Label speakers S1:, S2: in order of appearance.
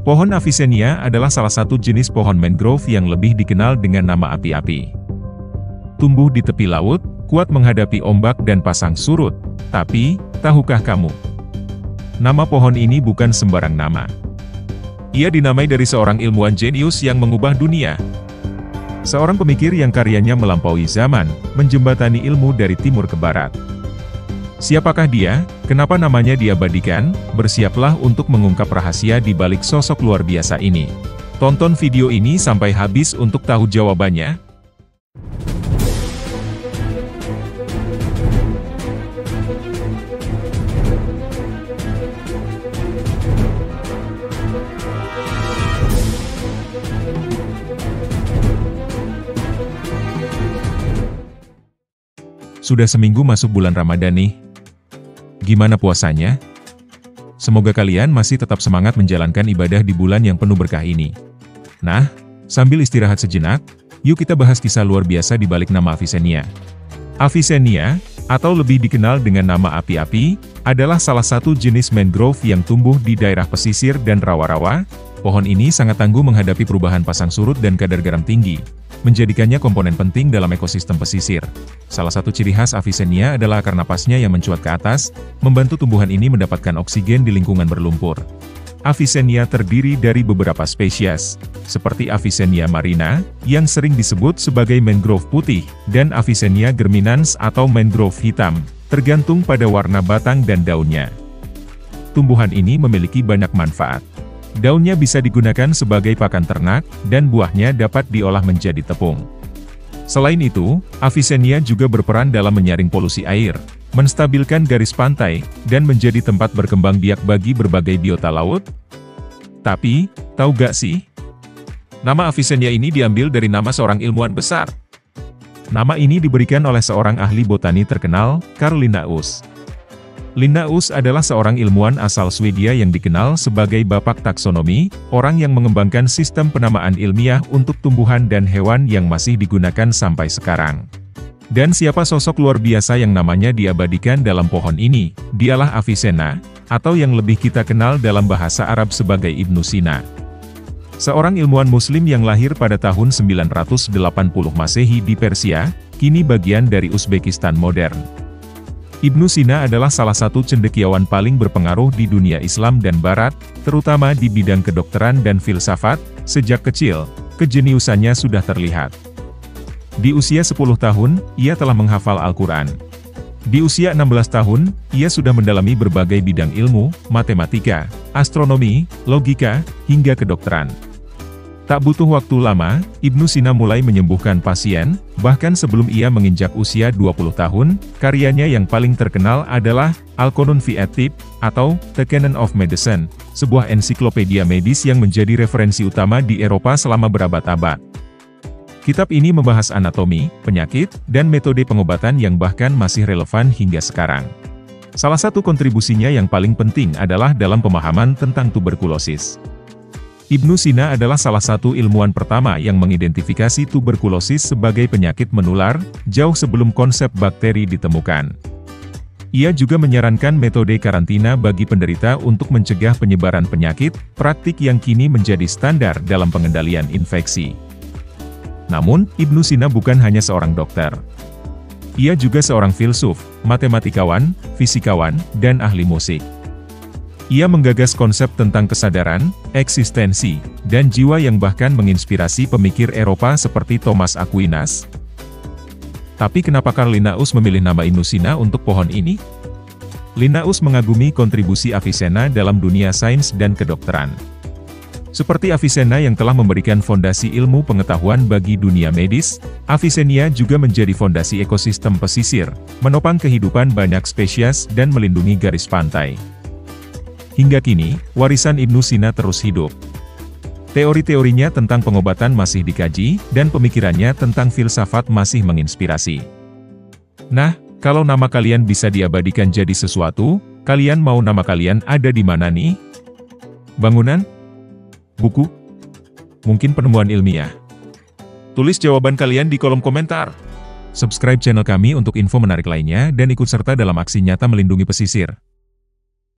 S1: Pohon Avicennia adalah salah satu jenis pohon mangrove yang lebih dikenal dengan nama api-api. Tumbuh di tepi laut, kuat menghadapi ombak dan pasang surut. Tapi, tahukah kamu? Nama pohon ini bukan sembarang nama. Ia dinamai dari seorang ilmuwan jenius yang mengubah dunia. Seorang pemikir yang karyanya melampaui zaman, menjembatani ilmu dari timur ke barat. Siapakah dia? Kenapa namanya diabadikan? Bersiaplah untuk mengungkap rahasia di balik sosok luar biasa ini. Tonton video ini sampai habis untuk tahu jawabannya. Sudah seminggu masuk bulan Ramadan nih. Gimana puasanya? Semoga kalian masih tetap semangat menjalankan ibadah di bulan yang penuh berkah ini. Nah, sambil istirahat sejenak, yuk kita bahas kisah luar biasa di balik nama Avicennia. Avicennia, atau lebih dikenal dengan nama api-api, adalah salah satu jenis mangrove yang tumbuh di daerah pesisir dan rawa-rawa. Pohon ini sangat tangguh menghadapi perubahan pasang surut dan kadar garam tinggi, menjadikannya komponen penting dalam ekosistem pesisir. Salah satu ciri khas Avicennia adalah akar napasnya yang mencuat ke atas, membantu tumbuhan ini mendapatkan oksigen di lingkungan berlumpur. Avicennia terdiri dari beberapa spesies, seperti Avicennia marina, yang sering disebut sebagai mangrove putih, dan Avicennia germinans atau mangrove hitam, tergantung pada warna batang dan daunnya. Tumbuhan ini memiliki banyak manfaat. Daunnya bisa digunakan sebagai pakan ternak, dan buahnya dapat diolah menjadi tepung. Selain itu, Avicennia juga berperan dalam menyaring polusi air, menstabilkan garis pantai, dan menjadi tempat berkembang biak bagi berbagai biota laut. Tapi, tahu gak sih? Nama Avicennia ini diambil dari nama seorang ilmuwan besar. Nama ini diberikan oleh seorang ahli botani terkenal, Carl Linnaeus. Linnaeus adalah seorang ilmuwan asal Swedia yang dikenal sebagai bapak taksonomi, orang yang mengembangkan sistem penamaan ilmiah untuk tumbuhan dan hewan yang masih digunakan sampai sekarang. Dan siapa sosok luar biasa yang namanya diabadikan dalam pohon ini? Dialah Avicenna, atau yang lebih kita kenal dalam bahasa Arab sebagai Ibnu Sina. Seorang ilmuwan muslim yang lahir pada tahun 980 Masehi di Persia, kini bagian dari Uzbekistan modern. Ibnu Sina adalah salah satu cendekiawan paling berpengaruh di dunia Islam dan Barat, terutama di bidang kedokteran dan filsafat. Sejak kecil, kejeniusannya sudah terlihat. Di usia 10 tahun, ia telah menghafal Al-Quran. Di usia 16 tahun, ia sudah mendalami berbagai bidang ilmu, matematika, astronomi, logika, hingga kedokteran. Tak butuh waktu lama, Ibnu Sina mulai menyembuhkan pasien, bahkan sebelum ia menginjak usia 20 tahun, karyanya yang paling terkenal adalah Al-Qanun fi at-Tibb, atau The Canon of Medicine, sebuah ensiklopedia medis yang menjadi referensi utama di Eropa selama berabad-abad. Kitab ini membahas anatomi, penyakit, dan metode pengobatan yang bahkan masih relevan hingga sekarang. Salah satu kontribusinya yang paling penting adalah dalam pemahaman tentang tuberkulosis. Ibnu Sina adalah salah satu ilmuwan pertama yang mengidentifikasi tuberkulosis sebagai penyakit menular, jauh sebelum konsep bakteri ditemukan. Ia juga menyarankan metode karantina bagi penderita untuk mencegah penyebaran penyakit, praktik yang kini menjadi standar dalam pengendalian infeksi. Namun, Ibnu Sina bukan hanya seorang dokter. Ia juga seorang filsuf, matematikawan, fisikawan, dan ahli musik. Ia menggagas konsep tentang kesadaran, eksistensi, dan jiwa yang bahkan menginspirasi pemikir Eropa seperti Thomas Aquinas. Tapi kenapa Carl Linnaeus memilih nama Ibnu Sina untuk pohon ini? Linnaeus mengagumi kontribusi Avicenna dalam dunia sains dan kedokteran. Seperti Avicenna yang telah memberikan fondasi ilmu pengetahuan bagi dunia medis, Avicennia juga menjadi fondasi ekosistem pesisir, menopang kehidupan banyak spesies dan melindungi garis pantai. Hingga kini, warisan Ibnu Sina terus hidup. Teori-teorinya tentang pengobatan masih dikaji, dan pemikirannya tentang filsafat masih menginspirasi. Nah, kalau nama kalian bisa diabadikan jadi sesuatu, kalian mau nama kalian ada di mana nih? Bangunan? Buku? Mungkin penemuan ilmiah? Tulis jawaban kalian di kolom komentar. Subscribe channel kami untuk info menarik lainnya dan ikut serta dalam aksi nyata melindungi pesisir.